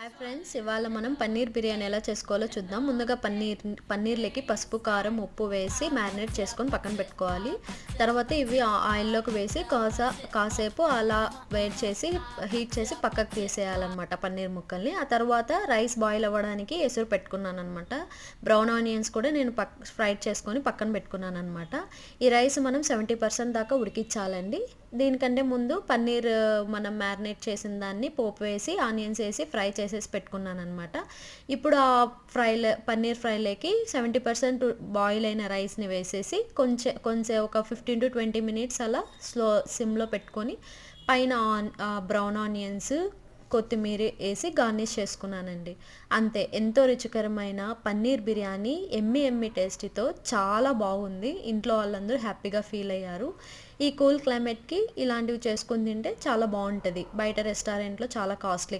Hi friends, ఇవాళ మనం పన్నీర్ బిర్యానీ ఎలా చేసుకోవాలో చూద్దాం. ముందుగా పన్నీర్లోకి పసుపు, కారం, ఉప్పు వేసి మ్యారినేట్ చేసుకొని పక్కన పెట్టుకోవాలి. తర్వాత ఇవి ఆయిల్లోకి వేసి కాసేపు అలా హీట్ చేసి పక్కకు తీసేయాలన్నమాట పన్నీర్ ముక్కల్ని. ఆ తర్వాత రైస్ బాయిల్ అవ్వడానికి ఎసురు పెట్టుకున్నాను అనమాట. బ్రౌన్ ఆనియన్స్ కూడా నేను ఫ్రై చేసుకొని పక్కన పెట్టుకున్నాను అనమాట. ఈ రైస్ మనం 70% దాకా ఉడికించాలండి. దీనికంటే ముందు పన్నీర్ మనం మ్యారినేట్ చేసిన దాన్ని పోపు వేసి ఆనియన్స్ వేసి ఫ్రై చేసేసి పెట్టుకున్నాను అనమాట. ఇప్పుడు ఆ పన్నీర్ ఫ్రైలోకి 70% బాయిల్ అయిన రైస్ని వేసేసి కొంచెం ఒక 15 to 20 మినిట్స్ అలా సిమ్లో పెట్టుకొని పైన బ్రౌన్ ఆనియన్స్, కొత్తిమీర వేసి గార్నిష్ చేసుకున్నానండి. అంతే, ఎంతో రుచికరమైన పన్నీర్ బిర్యానీ ఎమ్మి టేస్టీతో చాలా బాగుంది. ఇంట్లో వాళ్ళందరూ హ్యాపీగా ఫీల్ అయ్యారు. ఈ కూల్ క్లైమేట్కి ఇలాంటివి చేసుకుని తింటే చాలా బాగుంటుంది. బయట రెస్టారెంట్లో చాలా కాస్ట్లీ కదా.